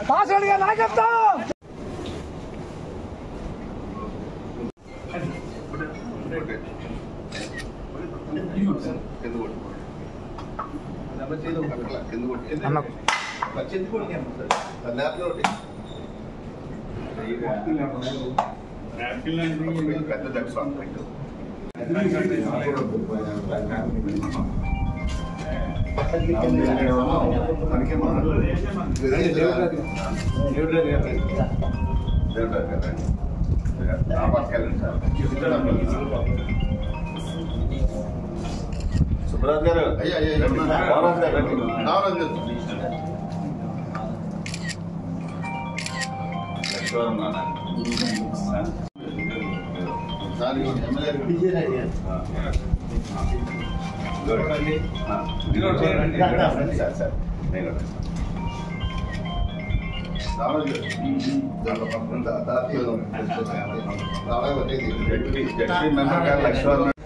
భాస్కర్ గారి నాయకత్వం. సుబ్రాజ్ గారు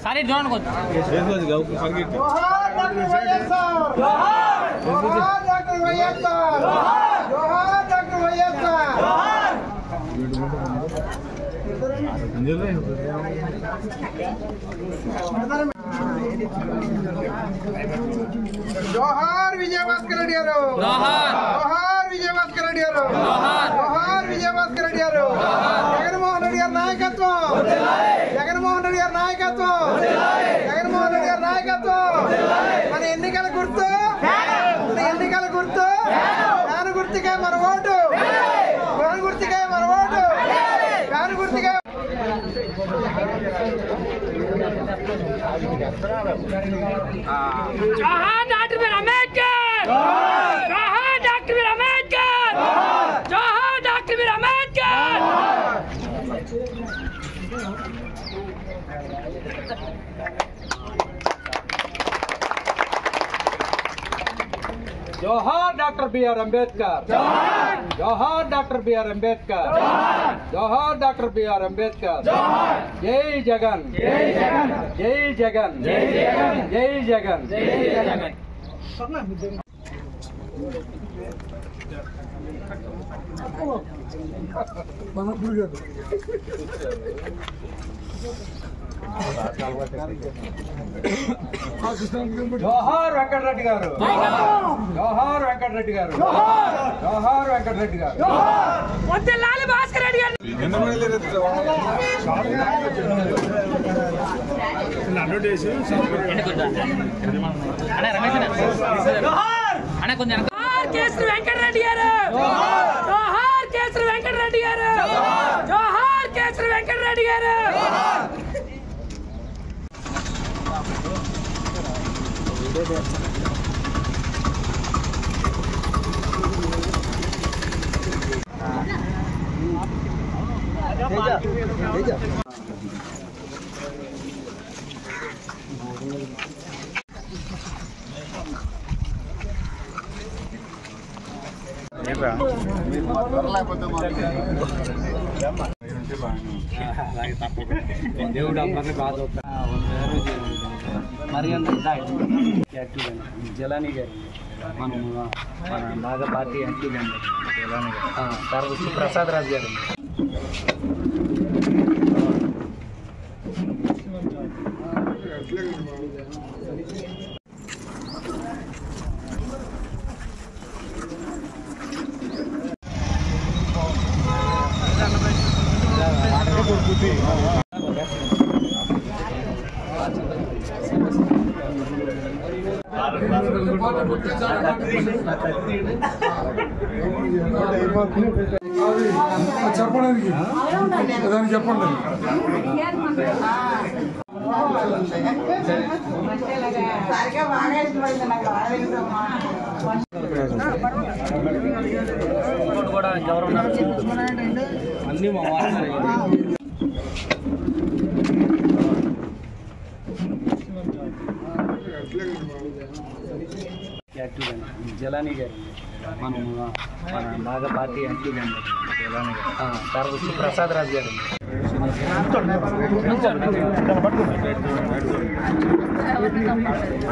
सारे जॉन को జోహార్ విజయభాస్కర్ రెడ్డి గారు. జోహార్ విజయభాస్కర్ రెడ్డి గారు. జోహార్ విజయభాస్కర్ రెడ్డి గారు. జగన్మోహన్ రెడ్డి గారి నాయకత్వం. జగన్మోహన్ రెడ్డి గారి నాయకత్వం. జగన్మోహన్ రెడ్డి గారి నాయకత్వం. మన ఎన్నికల గుర్తు, మన ఎన్నికల గుర్తు ఫ్యాన్ గుర్తుకే మన ఓటు. ఫ్యాన్ గుర్తుకే మన ఓటు. ఫ్యాన్ గుర్తుకే. जोहार डॉक्टर बीआर अंबेडकर. जोहार डॉक्टर बीआर अंबेडकर. जोहार डॉक्टर बीआर अंबेडकर. जोहार डॉक्टर बीआर अंबेडकर. जोहार डॉक्टर बीआर अंबेडकर. जोहार डॉक्टर बीआर अंबेडकर. जय जगन. जय जगन. जय जगन. जय जगन. जय जगन. జోహార్ వెంకటరెడ్డి గారు. జోహార్ వెంకటరెడ్డి గారు. జోహార్ వెంకటరెడ్డి గారు. వందేలాలి భాస్కర్ రెడ్డి గారు. జోహార్ కేసరి వెంకటరెడ్డి గారు. జోహార్ కేసరి వెంకటరెడ్డి గారు. జోహార్ కేసరి వెంకటరెడ్డి గారు. దేవుడు అమ్మని బాధ మరి జలాని గారు మనం మన బాగా పార్టీ ఎంపీ తర్వాత ప్రసాద్ రాజు గారు. చెప్పడానికి దాన్ని చెప్పండి. కూడా గౌరవం అన్ని మా జలాని గారు మనం మన బాగా పార్టీ ఎంపీ తర్వాత ప్రసాద్ రాజు గారు.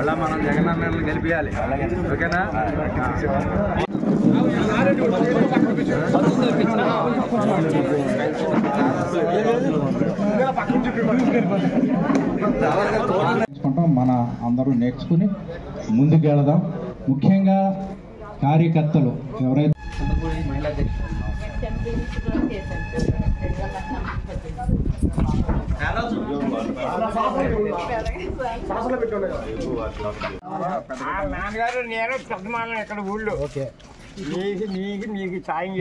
అలా మనం జగన్ అన్నని గెలిపియాలి. ఓకేనా? మన అందరూ నేర్చుకుని ముందుకు వెళదాం. ముఖ్యంగా కార్యకర్తలు ఎవరైతే నాన్నగారు నేను పెద్దమాలను ఇక్కడ ఊళ్ళో నీకు సాయం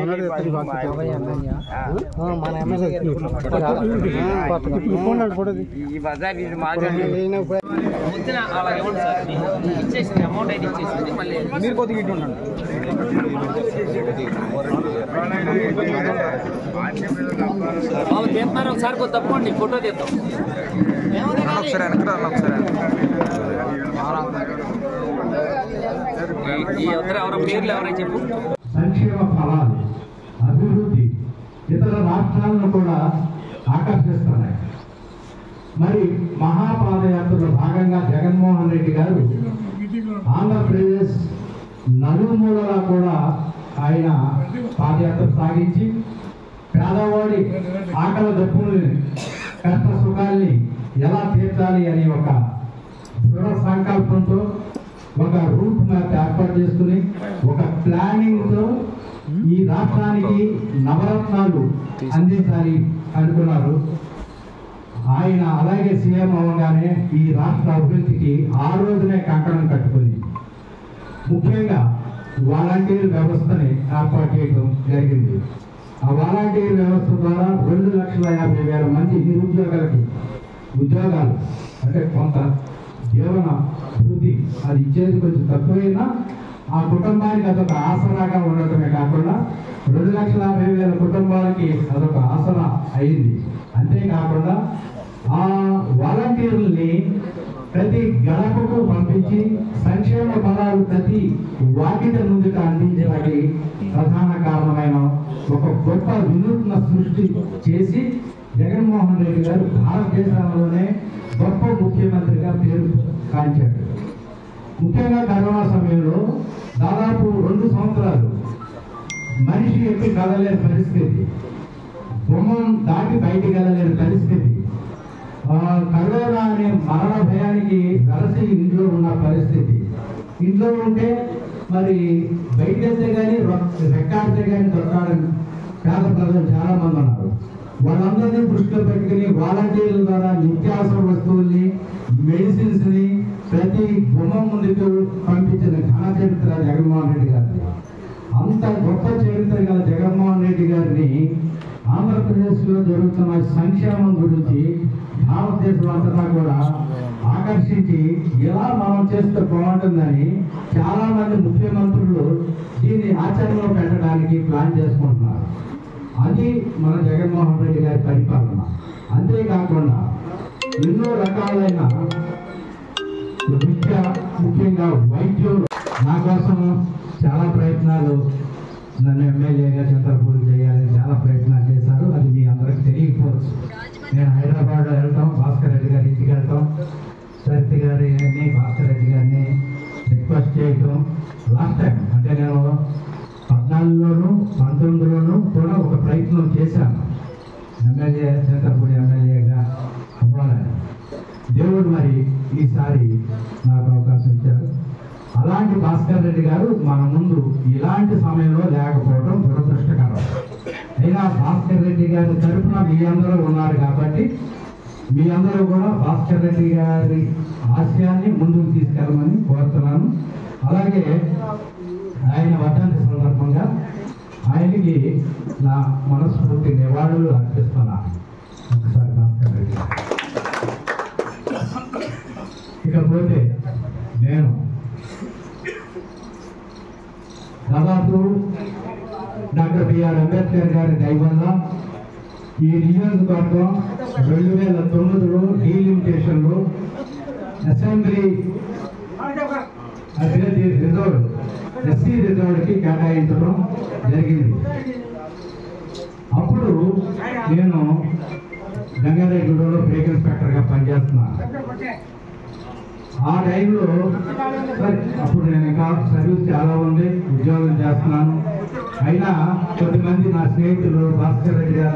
ఈ బజార్ ఇది ఇచ్చేసింది అమౌంట్ అయితే ఇచ్చేసింది. మళ్ళీ మీరు కొద్దిగా ఇటు ఉండండి. తీస్తున్నారు ఒకసారి కొద్ది తప్పండి ఫోటో తీద్దాం. ఒకసారి ఎవరో పేర్లు ఎవరైనా చెప్పు. సంక్షేమ ఫలాలు అభివృద్ధి ఇతర రాష్ట్రాలను కూడా ఆకర్షిస్తున్నాయి. మరి మహాపాదయాత్రలో భాగంగా జగన్మోహన్ రెడ్డి గారు ఆంధ్రప్రదేశ్ నలుమూలలా కూడా ఆయన పాదయాత్ర సాగించి పేదవాడి ఆకలి దప్పుల్ని కష్ట సుఖాల్ని ఎలా తీర్చాలి అనే ఒక దృఢ సంకల్పంతో ఒక రూట్ మ్యాప్ ఏర్పాటు చేసుకుని ఒక ప్లానింగ్తో ఈ రాష్ట్రానికి నవరత్నాలు అందించాలి అనుకున్నారు. ఆయన అలాగే సీఎం అవగానే ఈ రాష్ట్ర అభివృద్ధికి ఆ రోజునే కంకణం కట్టుకుని ముఖ్యంగా వాలంటీర్ వ్యవస్థని ఏర్పాటు చేయడం జరిగింది. ఆ వాలంటీర్ వ్యవస్థ ద్వారా 2,50,000 మంది నిరుద్యోగులకి ఉద్యోగాలు అంటే కొంత జీవన అభివృద్ధి అది ఇచ్చేది కొంచెం తక్కువైనా ఆ కుటుంబానికి అదొక ఆసరాగా ఉండటమే కాకుండా 2,50,000 కుటుంబాలకి అదొక ఆసరా అయింది. అంతేకాకుండా ఆ వాలంటీర్లని ప్రతి గడపకు పంపించి సంక్షేమ ఫలాలు ప్రతి వాకిట ముందుకు అందించడానికి ప్రధాన కారణమైన ఒక గొప్ప వినూత్న సృష్టి చేసి జగన్మోహన్ రెడ్డి గారు భారతదేశంలోనే గొప్ప ముఖ్యమంత్రిగా పేరు కాంచాడు. ముఖ్యంగా కరోనా సమయంలో దాదాపు 2 సంవత్సరాలు మనిషి ఎక్కి కదలేని పరిస్థితి, గుమ్మం దాటి బయటికి వెళ్ళలేని పరిస్థితి, కరోనా అనే మరణ భయానికి వెలసి ఇంట్లో ఉన్న పరిస్థితి. ఇంట్లో ఉంటే మరి బయటకు వెళ్తే కానీ రెక్కాడితే కానీ దొరకాడని పేద ప్రజలు చాలా మంది ఉన్నారు. వాళ్ళందరినీ దృష్టిలో పెట్టుకుని వాలంటీర్ల ద్వారా నిత్యావసర వస్తువుల్ని మెడిసిన్స్ ని ప్రతి గుమ్మం ముందుకు పంపించిన ఘన చరిత్ర జగన్మోహన్ రెడ్డి గారిది. అంత గొప్ప చరిత్ర గల జగన్మోహన్ రెడ్డి గారిని ఆంధ్రప్రదేశ్ లో జరుగుతున్న సంక్షేమం గురించి భారతదేశం అంతటా కూడా ఆకర్షించి ఎలా మనం చేస్తే బాగుంటుందని చాలా మంది ముఖ్యమంత్రులు దీన్ని ఆచరణలో పెట్టడానికి ప్లాన్ చేసుకుంటున్నారు. అది మన జగన్మోహన్ రెడ్డి గారి పరిపాలన. అంతేకాకుండా ఎన్నో రకాలైన విద్య, ముఖ్యంగా వైద్యులు నా కోసం చాలా ప్రయత్నాలు నన్ను ఎమ్మెల్యేగా చింతలపూడి చేయాలని చాలా ప్రయత్నాలు చేశారు. అది మీ అందరికి తెలియకపోవచ్చు. నేను హైదరాబాద్ వెళ్తాం, భాస్కర్ రెడ్డి గారి ఇంటికి వెళ్తాం, సరితి గారిని భాస్కర్ రెడ్డి గారిని రిక్వెస్ట్ చేయటం. లాస్ట్ టైం అంటే నేను 14లోను 19లోను కూడా ఒక ప్రయత్నం చేశాను ఎమ్మెల్యే చింతలపూడి ఎమ్మెల్యేగా అవ్వాలని. దేవుడు మరి ఈసారి నాకు అవకాశం ఇచ్చారు. అలాంటి భాస్కర్ రెడ్డి గారు మన ముందు ఇలాంటి సమయంలో లేకపోవడం దురదృష్టకరం. అయినా భాస్కర్ రెడ్డి గారి తరఫున మీ అందరూ ఉన్నారు కాబట్టి మీ అందరూ కూడా భాస్కర్ రెడ్డి గారి ఆశయాన్ని ముందుకు తీసుకెళ్ళమని కోరుతున్నాను. అలాగే ఆయన వర్ధంతి సందర్భంగా ఆయనకి నా మనస్ఫూర్తి నివాళులు అర్పిస్తున్నాను. ఒకసారి భాస్కర్ రెడ్డి గారు. ఇకపోతే నేను దాదాపు డాక్టర్ బిఆర్ అంబేద్కర్ గారి దయ వల్ల ఈ నియోజకవర్గం 2009లో డీలిమిటేషన్లో అసెంబ్లీ అభ్యర్థి రిజర్వ్ ఎస్సీ రిజర్వ్కి కేటాయించడం జరిగింది. అప్పుడు నేను గంగారెడ్డిగూడలో బ్రేక్ ఇన్స్పెక్టర్గా పనిచేస్తున్నాను. ఆ టైంలో అప్పుడు నేను ఇంకా సర్వీస్ చాలా ఉంది, ఉద్యోగం చేస్తున్నాను. అయినా కొద్దిమంది నా స్నేహితులు భాస్కర్ రెడ్డి గారు